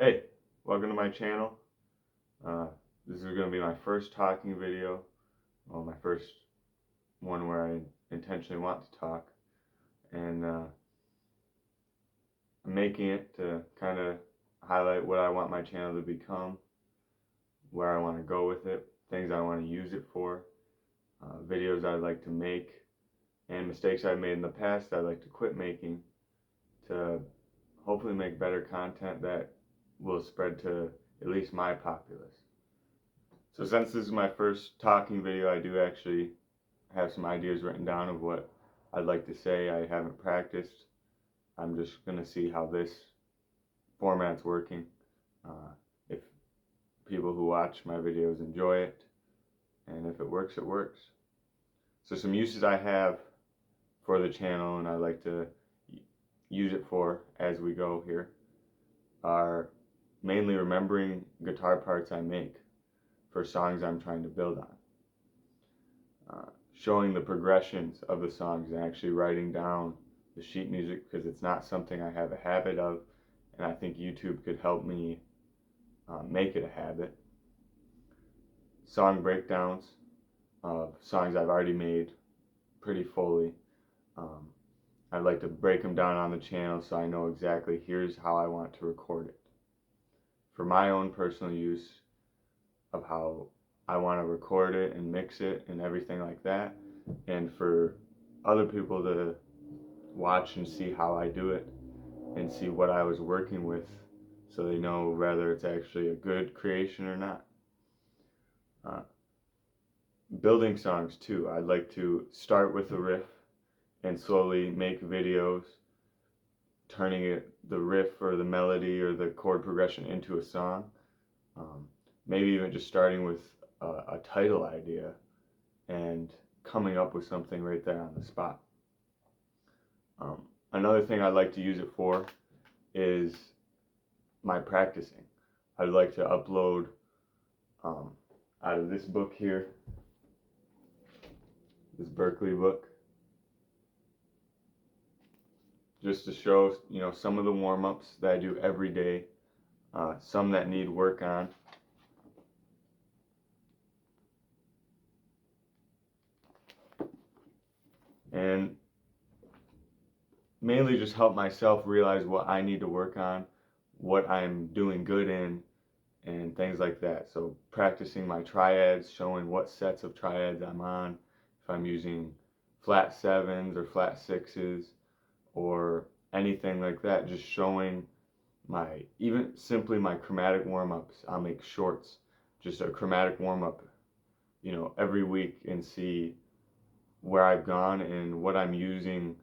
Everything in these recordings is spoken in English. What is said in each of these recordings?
Hey, welcome to my channel. This is going to be my first talking video, well, my first one where I intentionally want to talk, and I'm making it to kind of highlight what I want my channel to become, where I want to go with it, things I want to use it for, videos I'd like to make, and mistakes I've made in the past I'd like to quit making to hopefully make better content that will spread to at least my populace. So since this is my first talking video, I do actually have some ideas written down of what I'd like to say. I haven't practiced. I'm just going to see how this format's working. If people who watch my videos enjoy it, and if it works, it works. So some uses I have for the channel, and I like to use it for as we go here, are mainly remembering guitar parts I make for songs I'm trying to build on. Showing the progressions of the songs and actually writing down the sheet music, because it's not something I have a habit of, and I think YouTube could help me make it a habit. Song breakdowns of songs I've already made pretty fully. I'd like to break them down on the channel so I know exactly here's how I want to record it. For my own personal use of how I want to record it and mix it and everything like that, and for other people to watch and see how I do it and see what I was working with, so they know whether it's actually a good creation or not. Building songs too. I'd like to start with a riff and slowly make videos turning the riff or the melody or the chord progression into a song. Maybe even just starting with a title idea and coming up with something right there on the spot. Another thing I'd like to use it for is my practicing. I'd like to upload out of this book here, this Berkeley book, just to show, some of the warm-ups that I do every day, some that need work on. And mainly just help myself realize what I need to work on, what I'm doing good in, and things like that. So practicing my triads, showing what sets of triads I'm on, if I'm using flat sevens or flat sixes or anything like that, just showing even simply my chromatic warm-ups. I'll make shorts, just a chromatic warm-up, every week, and see where I've gone and what I'm using,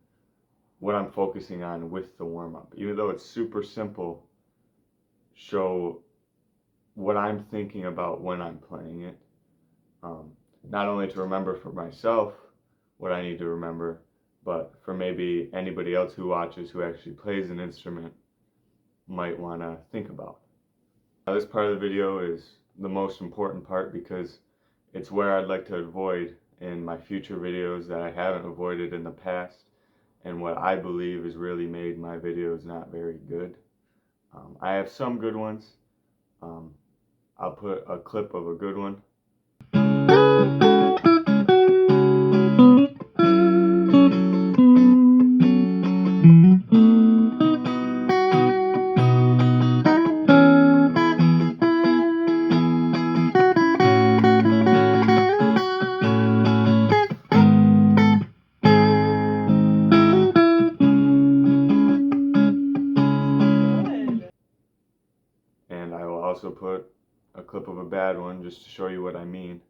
what I'm focusing on with the warm-up. Even though it's super simple, show what I'm thinking about when I'm playing it. Not only to remember for myself what I need to remember, but for maybe anybody else who watches who actually plays an instrument might want to think about. Now, this part of the video is the most important part because it's where I'd like to avoid in my future videos that I haven't avoided in the past, and what I believe has really made my videos not very good. I have some good ones. I'll put a clip of a good one. And I will also put a clip of a bad one just to show you what I mean.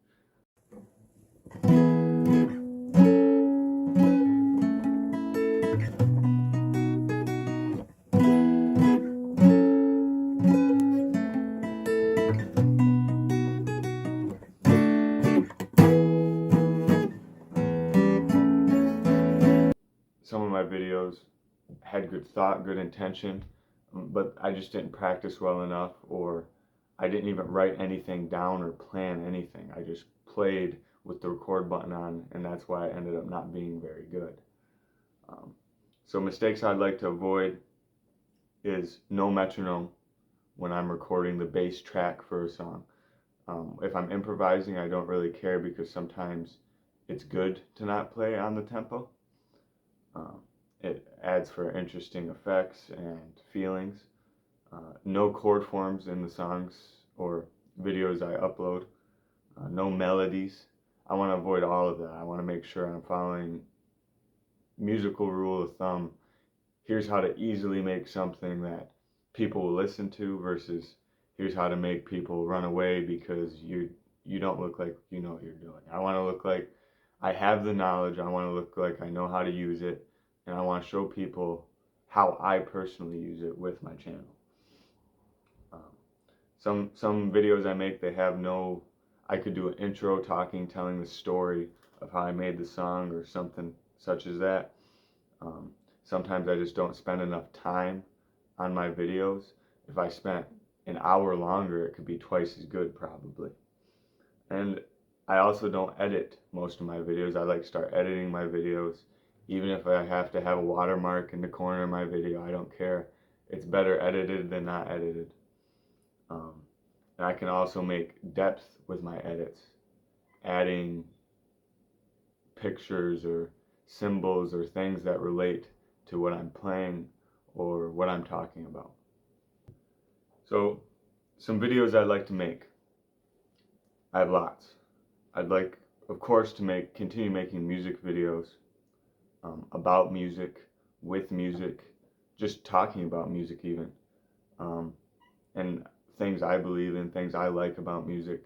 Some of my videos had good thought, good intention, but I just didn't practice well enough, or I didn't even write anything down or plan anything. I just played with the record button on, and that's why I ended up not being very good. So mistakes I'd like to avoid is no metronome when I'm recording the bass track for a song. If I'm improvising, I don't really care because sometimes it's good to not play on the tempo. It adds for interesting effects and feelings. No chord forms in the songs or videos I upload. No melodies. I want to avoid all of that. I want to make sure I'm following musical rule of thumb. Here's how to easily make something that people will listen to versus here's how to make people run away because you don't look like you know what you're doing. I want to look like I have the knowledge. I want to look like I know how to use it, and I want to show people how I personally use it with my channel. Some videos I make, they have no, I could do an intro talking, telling the story of how I made the song or something such as that. Sometimes I just don't spend enough time on my videos. If I spent an hour longer, it could be twice as good probably. And I also don't edit most of my videos. I like start editing my videos. Even if I have to have a watermark in the corner of my video, I don't care. It's better edited than not edited. And I can also make depth with my edits, adding pictures or symbols or things that relate to what I'm playing or what I'm talking about. So, some videos I'd like to make. I have lots. I'd like, of course, to continue making music videos about music, with music, just talking about music even, and things I believe in, things I like about music,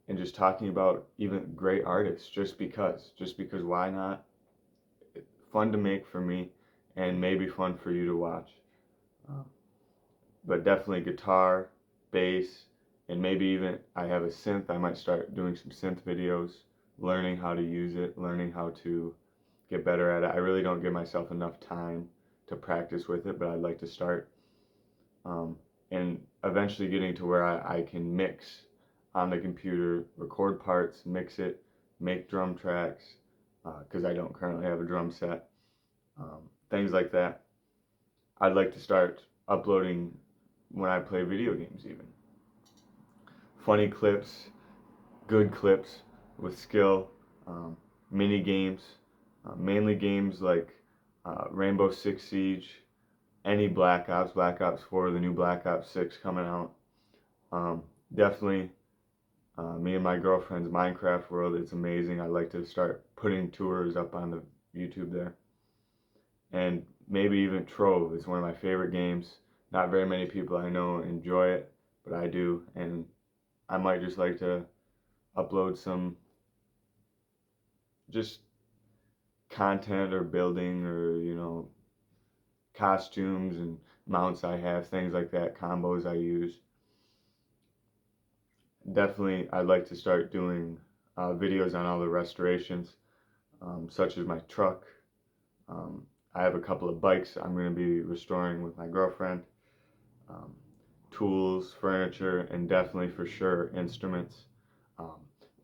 and just talking about even great artists just because why not? Fun to make for me and maybe fun for you to watch. But definitely guitar, bass, and maybe even I have a synth. I might start doing some synth videos, learning how to use it, learning how to get better at it. I really don't give myself enough time to practice with it, but I'd like to start. And eventually getting to where I can mix on the computer, record parts, mix it, make drum tracks, because I don't currently have a drum set. Things like that. I'd like to start uploading when I play video games even. Funny clips, good clips with skill, mini games, mainly games like Rainbow Six Siege, any Black Ops 4, the new Black Ops 6 coming out. Definitely me and my girlfriend's Minecraft world, it's amazing. I'd like to start putting tours up on the YouTube there. And maybe even Trove is one of my favorite games. Not very many people I know enjoy it, but I do. And I might just like to upload some just content or building or, costumes and mounts I have, things like that, combos I use. Definitely, I'd like to start doing videos on all the restorations, such as my truck. I have a couple of bikes I'm going to be restoring with my girlfriend. Tools, furniture, and definitely for sure instruments.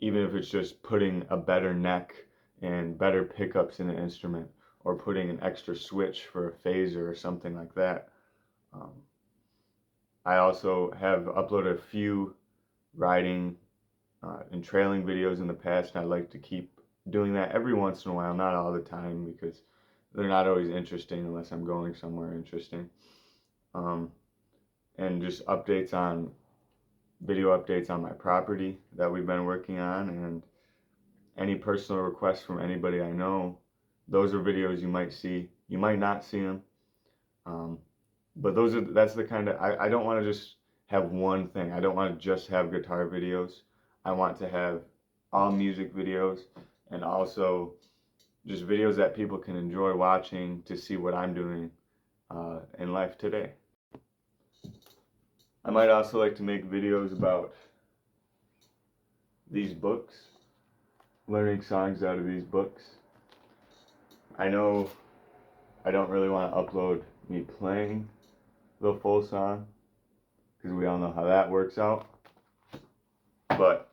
Even if it's just putting a better neck and better pickups in an instrument, or putting an extra switch for a phaser or something like that. I also have uploaded a few riding and trailing videos in the past, and I'd like to keep doing that every once in a while, not all the time because they're not always interesting unless I'm going somewhere interesting. And just video updates on my property that we've been working on, and any personal requests from anybody I know. Those are videos you might see. You might not see them. But that's the kind of, I don't want to just have one thing. I don't want to just have guitar videos. I want to have all music videos and also just videos that people can enjoy watching to see what I'm doing in life today. I might also like to make videos about these books, learning songs out of these books. I know I don't really want to upload me playing the full song because we all know how that works out, but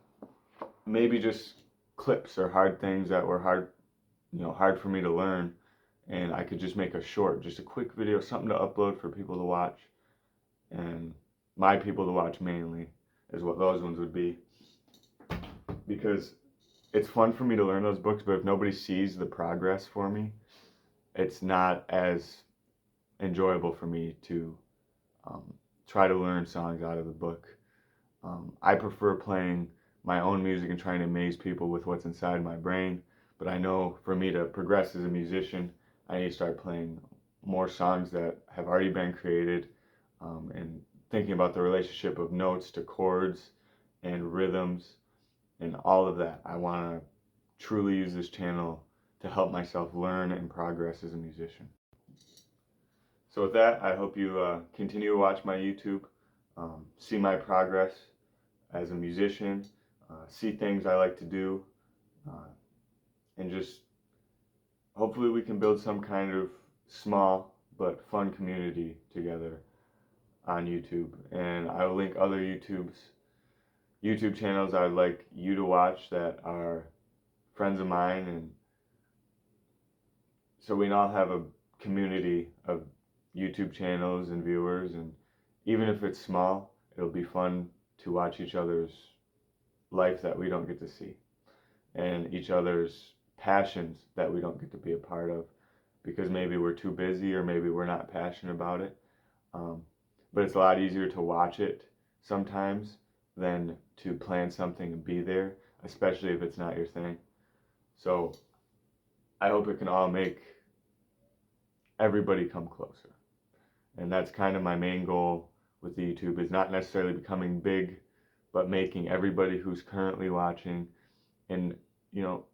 maybe just clips or hard things that were hard for me to learn, and I could just make just a quick video, something to upload for people to watch. and my people to watch mainly is what those ones would be, because it's fun for me to learn those books, but if nobody sees the progress for me, it's not as enjoyable for me to um, try to learn songs out of the book. I prefer playing my own music and trying to amaze people with what's inside my brain, but I know for me to progress as a musician, I need to start playing more songs that have already been created, and thinking about the relationship of notes to chords and rhythms and all of that. I want to truly use this channel to help myself learn and progress as a musician. So with that, I hope you continue to watch my YouTube, see my progress as a musician, see things I like to do, uh, and just hopefully we can build some kind of small but fun community together on YouTube. And I will link other YouTube channels I'd like you to watch that are friends of mine, and so we all have a community of YouTube channels and viewers, and even if it's small, it'll be fun to watch each other's life that we don't get to see, and each other's passions that we don't get to be a part of because maybe we're too busy or maybe we're not passionate about it. Um, but it's a lot easier to watch it sometimes than to plan something and be there, especially if it's not your thing. So I hope it can all make everybody come closer. And that's kind of my main goal with the YouTube, is not necessarily becoming big, but making everybody who's currently watching, and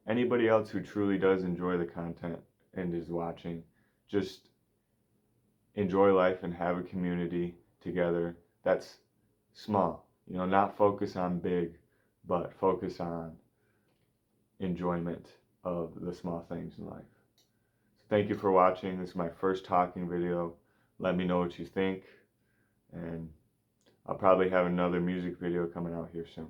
anybody else who truly does enjoy the content and is watching, just enjoy life and have a community together that's small. Not focus on big, but focus on enjoyment of the small things in life. So thank you for watching. This is my first talking video. Let me know what you think, and I'll probably have another music video coming out here soon.